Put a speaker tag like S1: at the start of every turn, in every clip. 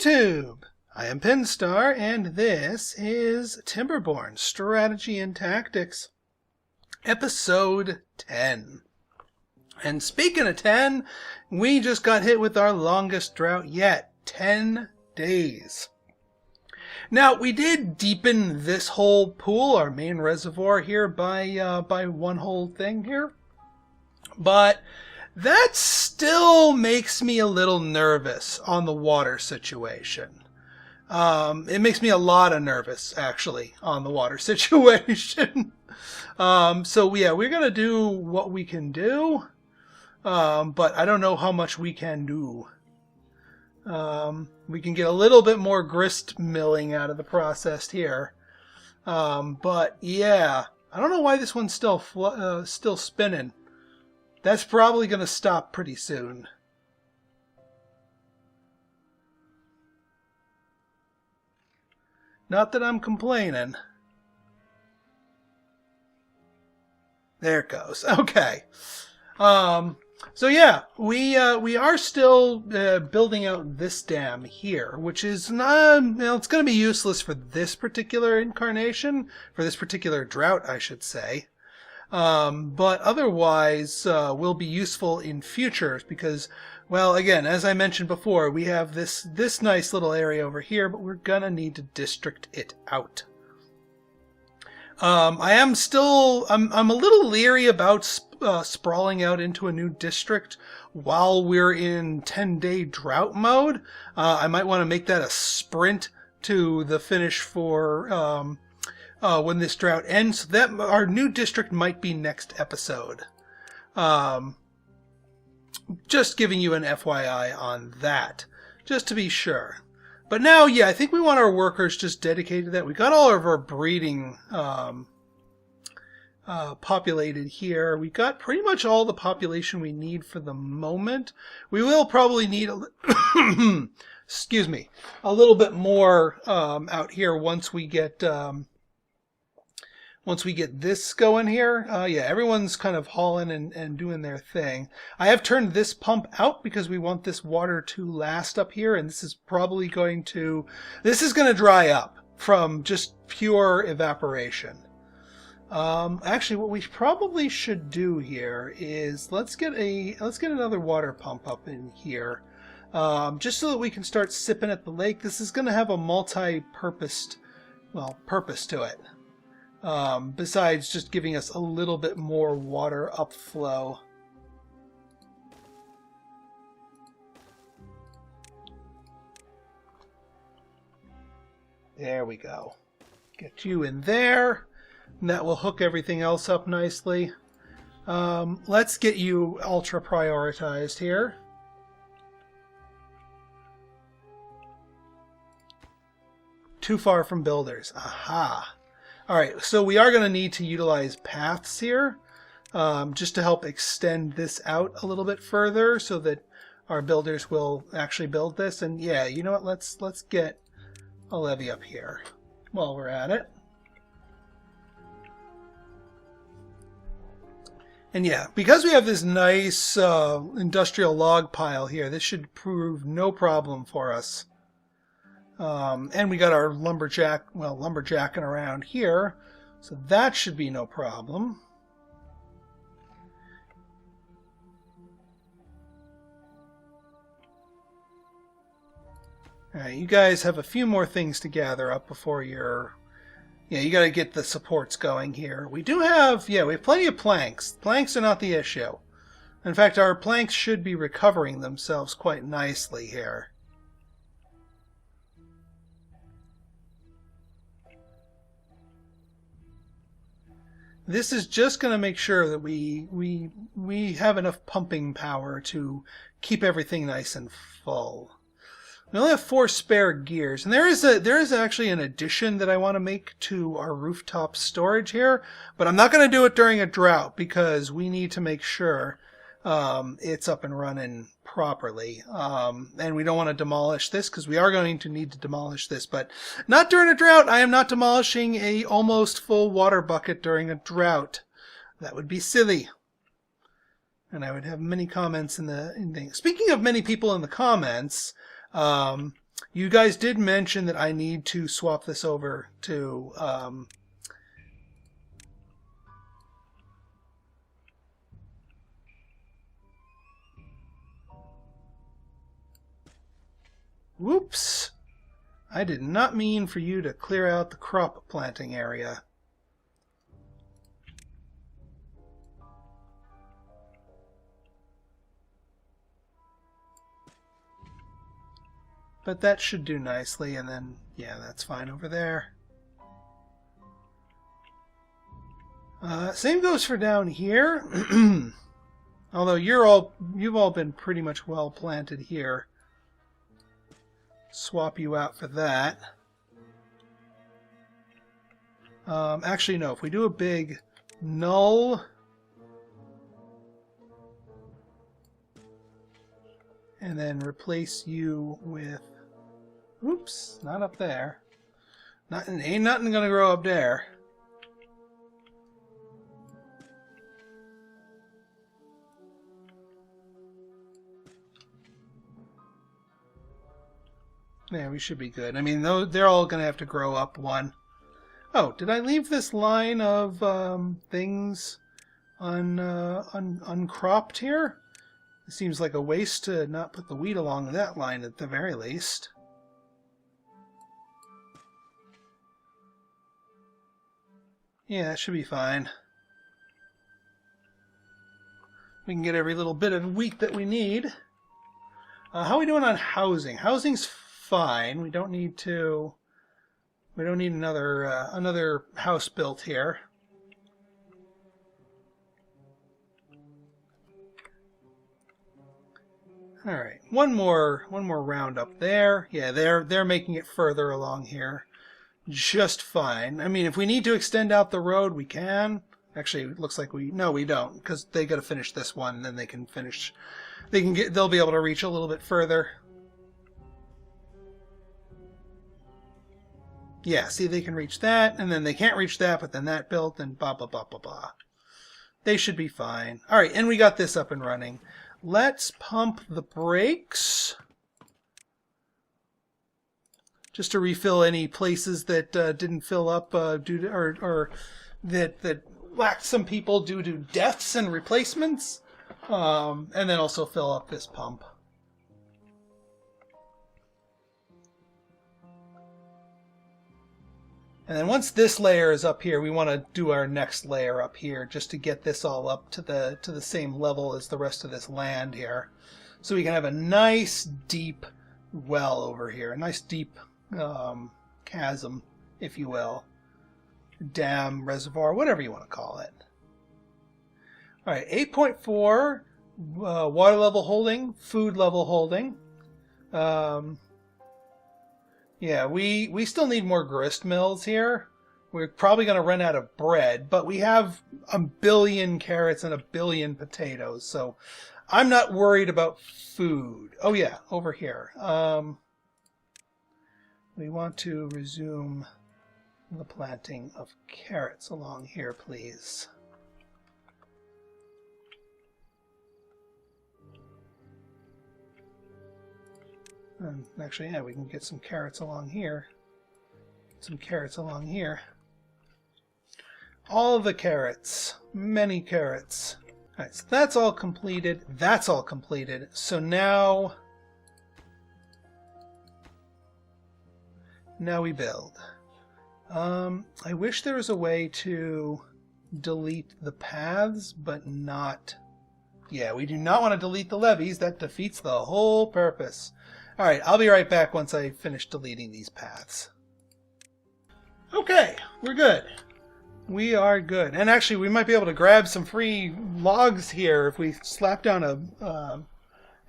S1: YouTube! I am Pinstar, and this is Timberborn, Strategy and Tactics, Episode 10. And speaking of 10, we just got hit with our longest drought yet, 10 days. Now, we did deepen this whole pool, our main reservoir here, by one whole thing here, but that still makes me a little nervous on the water situation. It makes me a lot of nervous, actually, on the water situation. So yeah, we're going to do what we can do, but I don't know how much we can do. We can get a little bit more grist milling out of the process here. But yeah, I don't know why this one's still spinning. That's probably going to stop pretty soon. Not that I'm complaining. There it goes. Okay. So yeah, we are still building out this dam here, which is not, it's going to be useless for this particular incarnation, for this particular drought, I should say. But otherwise will be useful in futures because, well, again, as I mentioned before, we have this nice little area over here, but we're gonna need to district it out. I'm a little leery about sprawling out into a new district while we're in 10-day drought mode. I might want to make that a sprint to the finish for when this drought ends. So that our new district might be next episode. Just giving you an FYI on that, just to be sure. But now, yeah, I think we want our workers just dedicated to that. We got all of our breeding populated here. We got pretty much all the population we need for the moment. We will probably need excuse me, a little bit more out here once we get this going here. Yeah, everyone's kind of hauling and doing their thing. I have turned this pump out because we want this water to last up here, and this is probably going to dry up from just pure evaporation. Actually, what we probably should do here is let's get another water pump up in here, just so that we can start sipping at the lake. This is going to have a multi-purpose, purpose to it. Besides just giving us a little bit more water upflow. There we go. Get you in there. And that will hook everything else up nicely. Let's get you ultra prioritized here. Too far from builders. Aha. Alright, so we are going to need to utilize paths here, just to help extend this out a little bit further so that our builders will actually build this. And yeah, you know what, let's get a levee up here while we're at it. And yeah, because we have this nice industrial log pile here, this should prove no problem for us. And we got our lumberjacking around here, so that should be no problem. Alright, you guys have a few more things to gather up before you got to get the supports going here. We do have, we have plenty of planks. Planks are not the issue. In fact, our planks should be recovering themselves quite nicely here. This is just going to make sure that we have enough pumping power to keep everything nice and full. We only have 4 spare gears, and there is actually an addition that I want to make to our rooftop storage here, but I'm not going to do it during a drought because we need to make sure it's up and running properly. And we don't want to demolish this because we are going to need to demolish this, but not during a drought. I am not demolishing a almost full water bucket during a drought. That would be silly. And I would have many comments in the thing. Speaking of many people in the comments, You guys did mention that I need to swap this over to whoops. I did not mean for you to clear out the crop planting area. But that should do nicely, and then, yeah, that's fine over there. Same goes for down here. Although you've all been pretty much well planted here. Swap you out for that. Actually, no. If we do a big null, and then replace you with, oops, not up there. Ain't nothing gonna grow up there. Yeah, we should be good. I mean, they're all going to have to grow up one. Oh, did I leave this line of things uncropped here? It seems like a waste to not put the wheat along that line at the very least. Yeah, that should be fine. We can get every little bit of wheat that we need. How are we doing on housing? Housing's fine. We don't need another house built here. All right, one more round up there. Yeah, they're making it further along here, just fine. I mean, if we need to extend out the road, we can. Actually, it looks like we don't, because they got to finish this one, and then they can finish. They'll be able to reach a little bit further. Yeah, see, they can reach that, and then they can't reach that, but then that built, and blah, blah, blah, blah, blah. They should be fine. All right, and we got this up and running. Let's pump the brakes, just to refill any places that didn't fill up due to, or that lacked some people due to deaths and replacements, and then also fill up this pump. And then once this layer is up here, we want to do our next layer up here just to get this all up to the same level as the rest of this land here. So we can have a nice deep well over here, a nice deep chasm, if you will. Dam, reservoir, whatever you want to call it. All right, 8.4, water level holding, food level holding. Yeah, we still need more grist mills here. We're probably going to run out of bread, but we have 1 billion carrots and 1 billion potatoes, so I'm not worried about food. Oh yeah, over here. We want to resume the planting of carrots along here, please. And actually, yeah, we can get some carrots along here. Some carrots along here. All the carrots. Many carrots. Alright, so that's all completed. That's all completed. So now we build. I wish there was a way to delete the paths, but not... Yeah, we do not want to delete the levees. That defeats the whole purpose. Alright, I'll be right back once I finish deleting these paths. Okay, we're good. We are good. And actually, we might be able to grab some free logs here if we slap down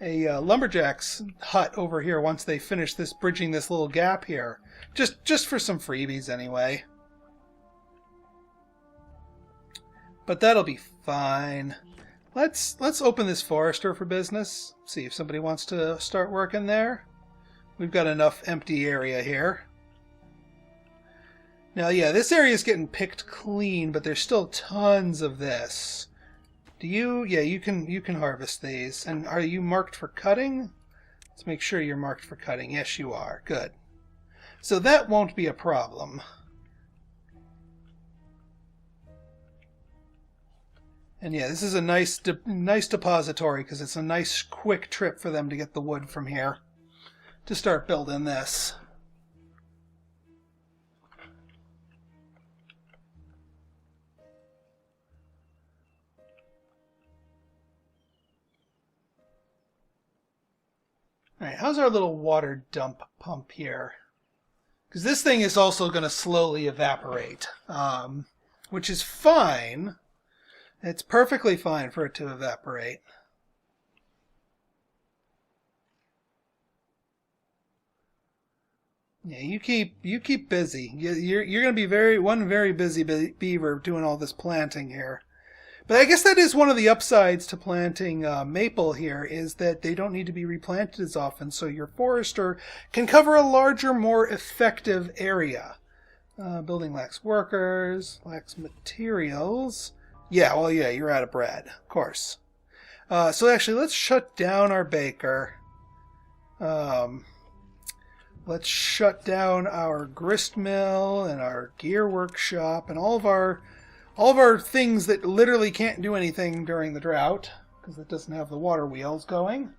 S1: a lumberjack's hut over here once they finish this bridging this little gap here. Just for some freebies anyway. But that'll be fine. Let's open this forester for business. See if somebody wants to start working there. We've got enough empty area here. Now, yeah, this area is getting picked clean, but there's still tons of this. Do you? Yeah, you can harvest these. And are you marked for cutting? Let's make sure you're marked for cutting. Yes, you are. Good. So that won't be a problem. And yeah, this is a nice depository because it's a nice quick trip for them to get the wood from here to start building this. All right, how's our little water dump pump here? Because this thing is also going to slowly evaporate, which is fine. It's perfectly fine for it to evaporate. Yeah, you keep busy. You're going to be one very busy beaver doing all this planting here. But I guess that is one of the upsides to planting maple here, is that they don't need to be replanted as often, so your forester can cover a larger, more effective area. Building lacks workers, lacks materials. Yeah, well, yeah, you're out of bread, of course. So actually, let's shut down our baker. Let's shut down our grist mill and our gear workshop and all of our things that literally can't do anything during the drought because it doesn't have the water wheels going.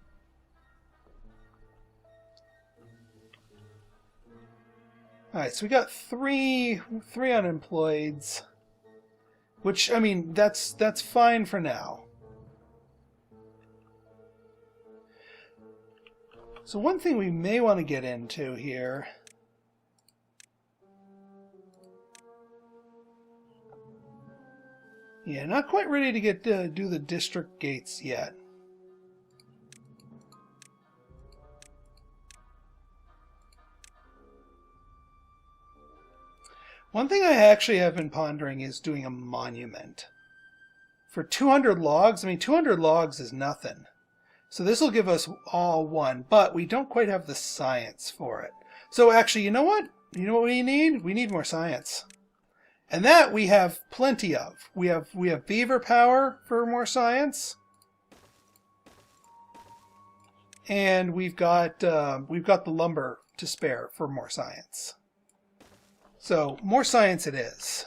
S1: All right, so we got three unemployeds. Which, I mean, that's fine for now. So one thing we may want to get into here. Yeah, not quite ready to get do the district gates yet. One thing I actually have been pondering is doing a monument. For 200 logs, I mean, 200 logs is nothing. So this will give us all one, but we don't quite have the science for it. So actually, you know what? You know what we need? We need more science. And that we have plenty of. We have beaver power for more science. And we've got the lumber to spare for more science. So, more science it is.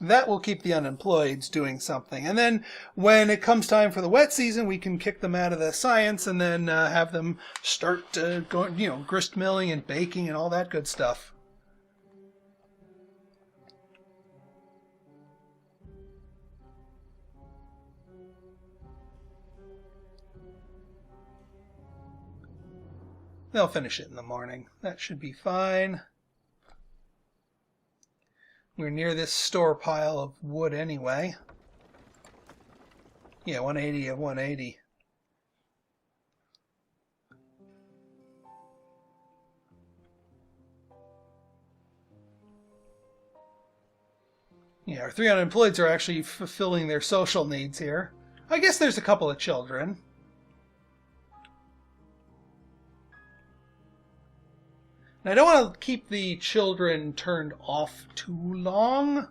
S1: That will keep the unemployeds doing something. And then when it comes time for the wet season, we can kick them out of the science and then have them start going, grist milling and baking and all that good stuff. They'll finish it in the morning. That should be fine. We're near this store pile of wood anyway. Yeah, 180 of 180. Yeah, our 3 unemployeds are actually fulfilling their social needs here. I guess there's a couple of children. I don't want to keep the children turned off too long,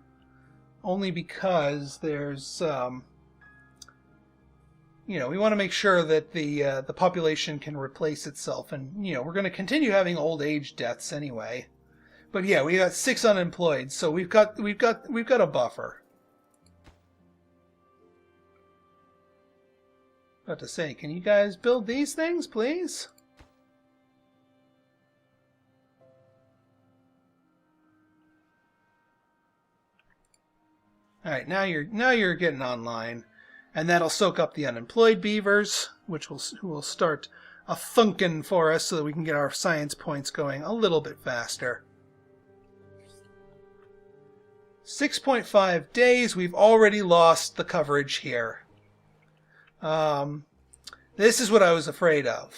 S1: only because there's, we want to make sure that the population can replace itself, and we're going to continue having old age deaths anyway. But yeah, we got 6 unemployed, so we've got a buffer. About to say, can you guys build these things, please? All right, now you're getting online, and that'll soak up the unemployed beavers, who will start a thunking for us so that we can get our science points going a little bit faster. 6.5 days. We've already lost the coverage here. This is what I was afraid of.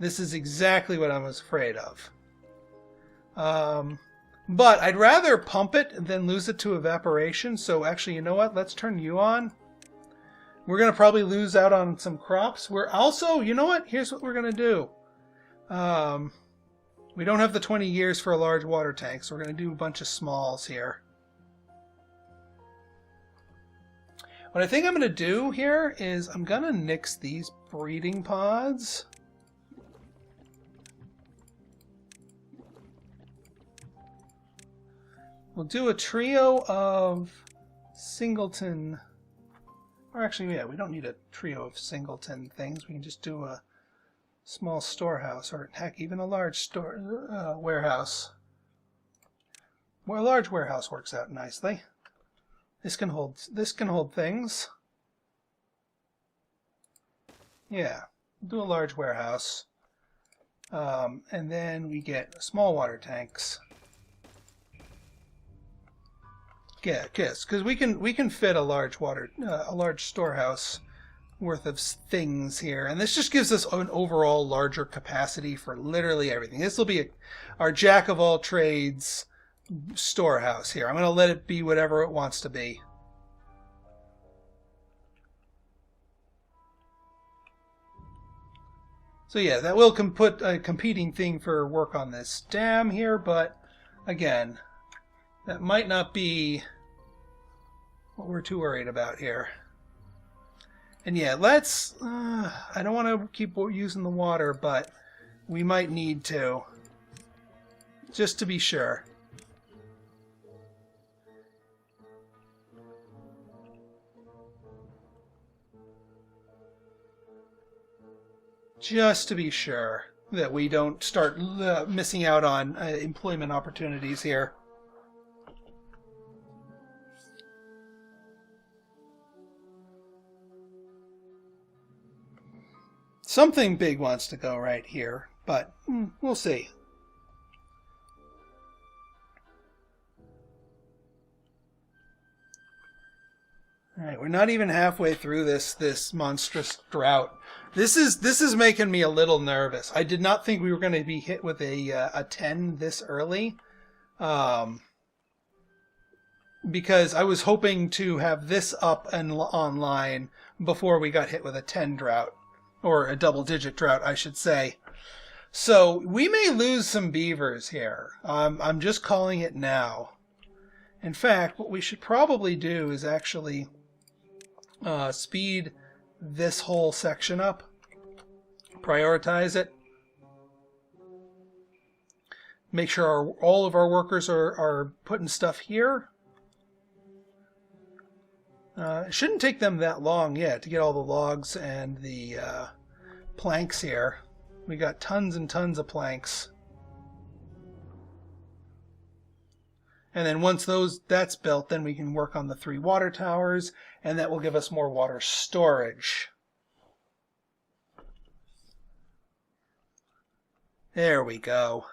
S1: This is exactly what I was afraid of. But I'd rather pump it than lose it to evaporation. So actually, you know what? Let's turn you on. We're going to probably lose out on some crops. We're also, you know what? Here's what we're going to do. We don't have the 20 years for a large water tank, so we're going to do a bunch of smalls here. What I think I'm going to do here is I'm going to nix these breeding pods. We'll do a trio of singleton, or actually, yeah, we don't need a trio of singleton things. We can just do a small storehouse, or heck, even a large warehouse. Well, a large warehouse works out nicely. This can hold things. Yeah, we'll do a large warehouse, and then we get small water tanks. Yeah, because we can fit a large storehouse worth of things here, and this just gives us an overall larger capacity for literally everything. This will be our jack of all trades storehouse here. I'm going to let it be whatever it wants to be. So yeah, that will put a competing thing for work on this dam here, but again, that might not be what we're too worried about here. And yeah, let's, I don't want to keep using the water, but we might need to, just to be sure. Just to be sure that we don't start missing out on employment opportunities here. Something big wants to go right here, but we'll see. All right, we're not even halfway through this monstrous drought. This is making me a little nervous. I did not think we were going to be hit with a 10 this early, because I was hoping to have this up and online before we got hit with a 10 drought. Or a double-digit drought, I should say. So we may lose some beavers here. I'm just calling it now. In fact, what we should probably do is actually speed this whole section up. Prioritize it. Make sure all of our workers are putting stuff here. It shouldn't take them that long yet to get all the logs and the planks here. We got tons and tons of planks. And then once that's built, then we can work on the 3 water towers, and that will give us more water storage. There we go.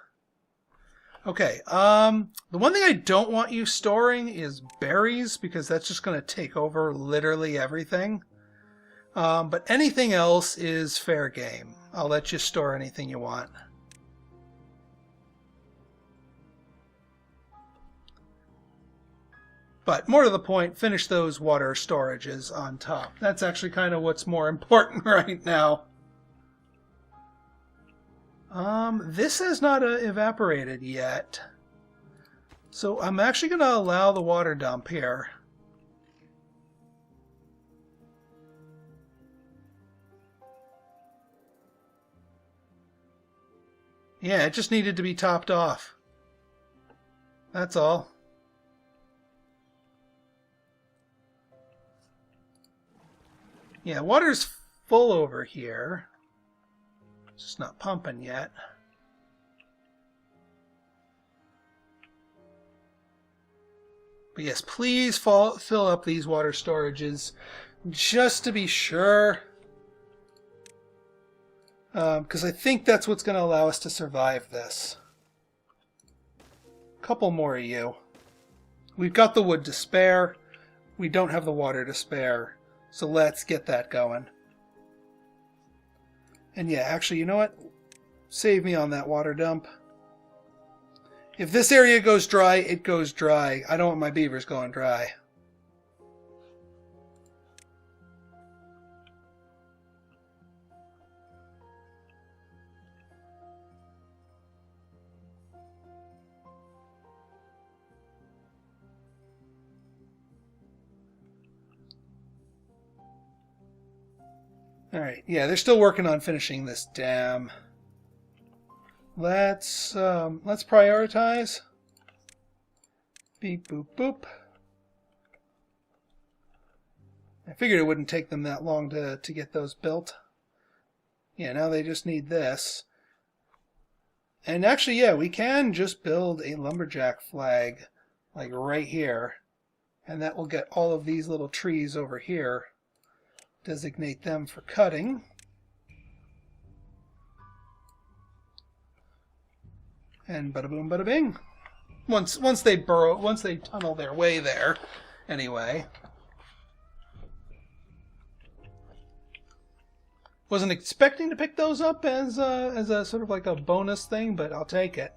S1: Okay, the one thing I don't want you storing is berries, because that's just going to take over literally everything. But anything else is fair game. I'll let you store anything you want. But more to the point, finish those water storages on top. That's actually kind of what's more important right now. This has not evaporated yet. So I'm actually going to allow the water dump here. Yeah, it just needed to be topped off. That's all. Yeah, water's full over here. It's just not pumping yet. But yes, please fill up these water storages just to be sure. Because I think that's what's going to allow us to survive this. A couple more of you. We've got the wood to spare. We don't have the water to spare. So let's get that going. And yeah, actually, you know what? Save me on that water dump. If this area goes dry, it goes dry. I don't want my beavers going dry. Alright, yeah, they're still working on finishing this dam. Let's prioritize. Beep, boop, boop. I figured it wouldn't take them that long to get those built. Yeah, now they just need this. And actually, yeah, we can just build a lumberjack flag, like right here. And that will get all of these little trees over here. Designate them for cutting. And bada boom, bada bing. Once they tunnel their way there, anyway. Wasn't expecting to pick those up as a sort of like a bonus thing, but I'll take it.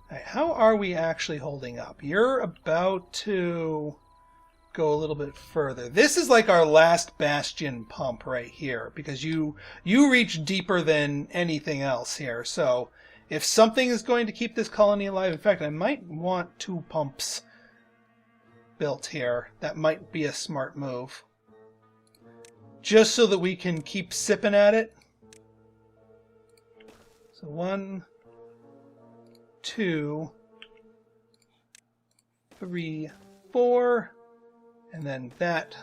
S1: Right, how are we actually holding up? You're about to go a little bit further. This is like our last bastion pump right here, because you reach deeper than anything else here. So if something is going to keep this colony alive, in fact, I might want 2 pumps built here. That might be a smart move. Just so that we can keep sipping at it. So 1, 2, 3, 4, and then that.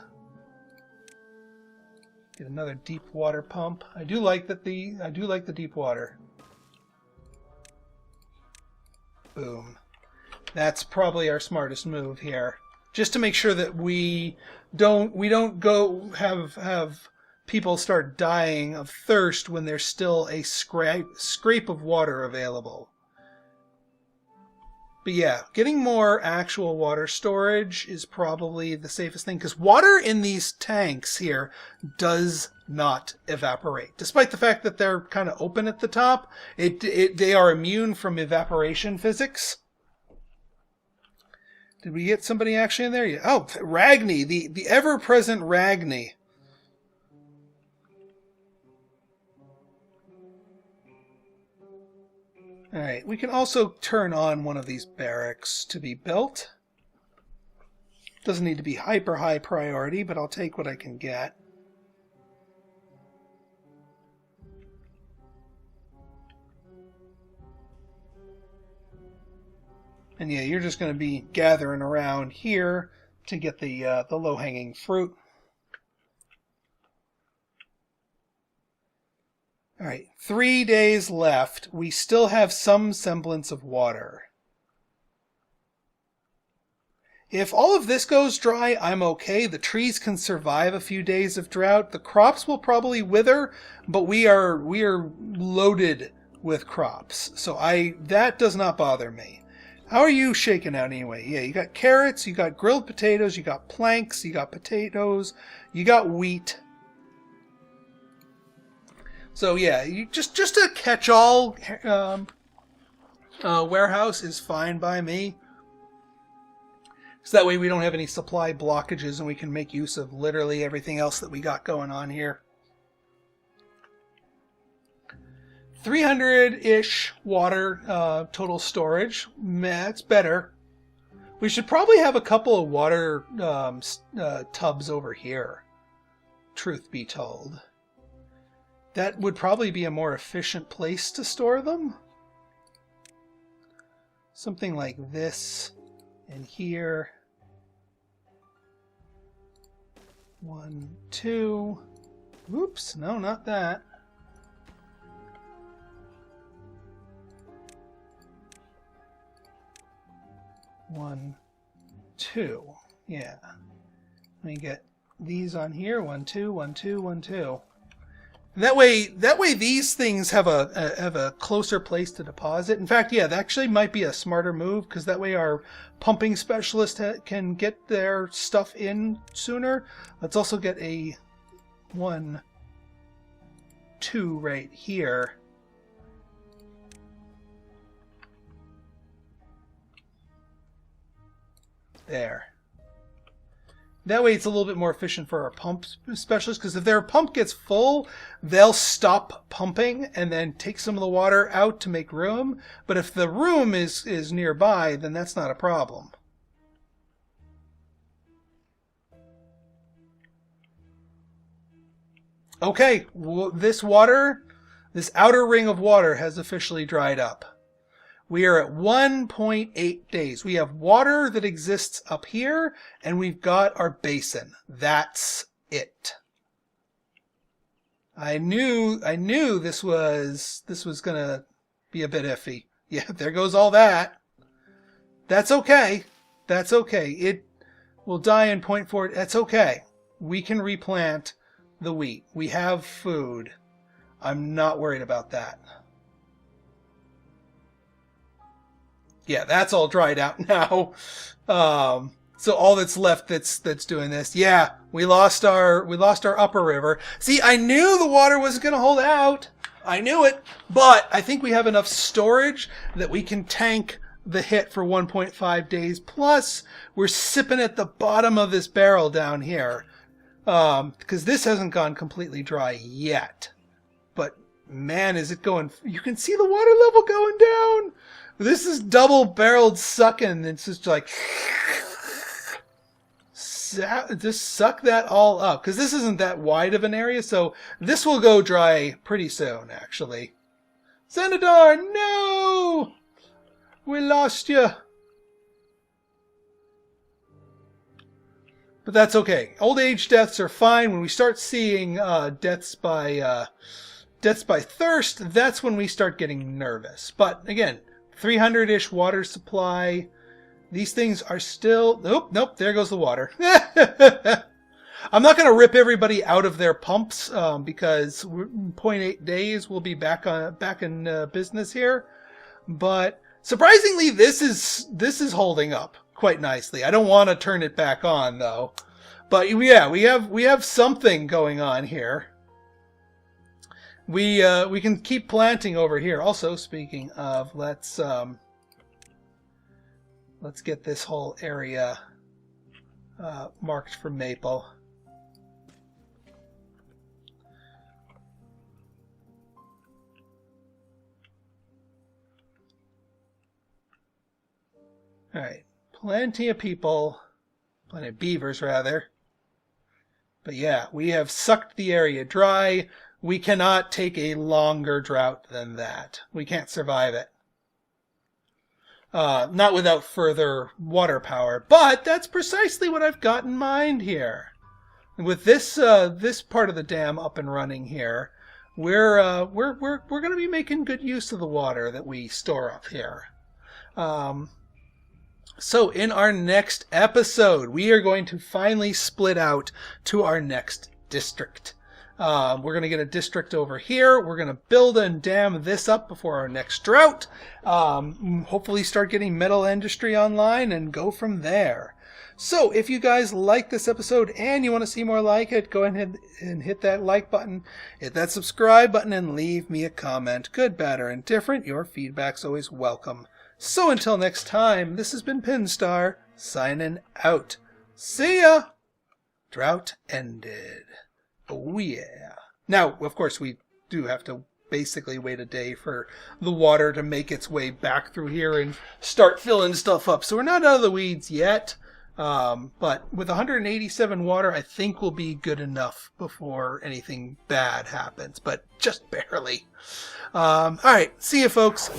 S1: Get another deep water pump. I do like the deep water. Boom. That's probably our smartest move here. Just to make sure that we don't go have people start dying of thirst when there's still a scrape of water available. But yeah, getting more actual water storage is probably the safest thing, because water in these tanks here does not evaporate. Despite the fact that they're kind of open at the top, they are immune from evaporation physics. Did we get somebody actually in there? Yeah. Oh, Ragni, the ever-present Ragni. Alright, we can also turn on one of these barracks to be built. Doesn't need to be hyper high priority, but I'll take what I can get. And yeah, you're just going to be gathering around here to get the low-hanging fruit. All right, 3 days left. We still have some semblance of water. If all of this goes dry, I'm okay. The trees can survive a few days of drought. The crops will probably wither, but we are loaded with crops. So that does not bother me. How are you shaking out anyway? Yeah, you got carrots, you got grilled potatoes, you got planks, you got potatoes, you got wheat. So yeah, you just a catch-all warehouse is fine by me. So that way we don't have any supply blockages and we can make use of literally everything else that we got going on here. 300-ish water total storage. That's better. We should probably have a couple of water tubs over here, truth be told. That would probably be a more efficient place to store them. Something like this and here. 1, 2. Oops, no, not that. One, 2. Yeah. Let me get these on here. 1, 2, 1, 2, 1, 2. And that way these things have a closer place to deposit. In fact, yeah, that actually might be a smarter move, because that way our pumping specialist can get their stuff in sooner. Let's also get a 1, 2 right here. There. That way it's a little bit more efficient for our pump specialists, because if their pump gets full, they'll stop pumping and then take some of the water out to make room. But if the room is nearby, then that's not a problem. Okay, this water, this outer ring of water has officially dried up. We are at 1.8 days. We have water that exists up here, and we've got our basin. That's it. I knew this was gonna be a bit iffy. Yeah, there goes all that. That's okay. That's okay. It will die in 0.4. That's okay. We can replant the wheat. We have food. I'm not worried about that. Yeah, that's all dried out now. So all that's left that's doing this. Yeah, we lost our upper river. See, I knew the water wasn't going to hold out. I knew it. But I think we have enough storage that we can tank the hit for 1.5 days. Plus, we're sipping at the bottom of this barrel down here. Because this hasn't gone completely dry yet. But man, is it going... You can see the water level going down. This is double-barreled sucking. It's just like... Just suck that all up. Because this isn't that wide of an area, so this will go dry pretty soon, actually. Xenodar, no! We lost you. But that's okay. Old age deaths are fine. When we start seeing deaths by thirst, that's when we start getting nervous. But again, 300-ish water supply. These things are still... Nope, there goes the water. I'm not going to rip everybody out of their pumps because 0.8 days we'll be back in business here. But surprisingly, this is holding up quite nicely. I don't want to turn it back on though. But yeah, we have something going on here. We can keep planting over here. Also, speaking of, let's get this whole area marked for maple. All right, plenty of people, plenty of beavers rather. But yeah, we have sucked the area dry. We cannot take a longer drought than that. We can't survive it. Not without further water power, but that's precisely what I've got in mind here. With this part of the dam up and running here, we're going to be making good use of the water that we store up here. So in our next episode, we are going to finally split out to our next district. We're going to get a district over here. We're going to build and dam this up before our next drought. Hopefully start getting metal industry online and go from there. So if you guys like this episode and you want to see more like it, go ahead and hit that like button, hit that subscribe button, and leave me a comment. Good, bad, or indifferent, your feedback's always welcome. So until next time, this has been Pinstar, signing out. See ya! Drought ended. Oh yeah. Now, of course, we do have to basically wait a day for the water to make its way back through here and start filling stuff up. So we're not out of the weeds yet. But with 187 water, I think we'll be good enough before anything bad happens. But just barely. Alright, see you folks.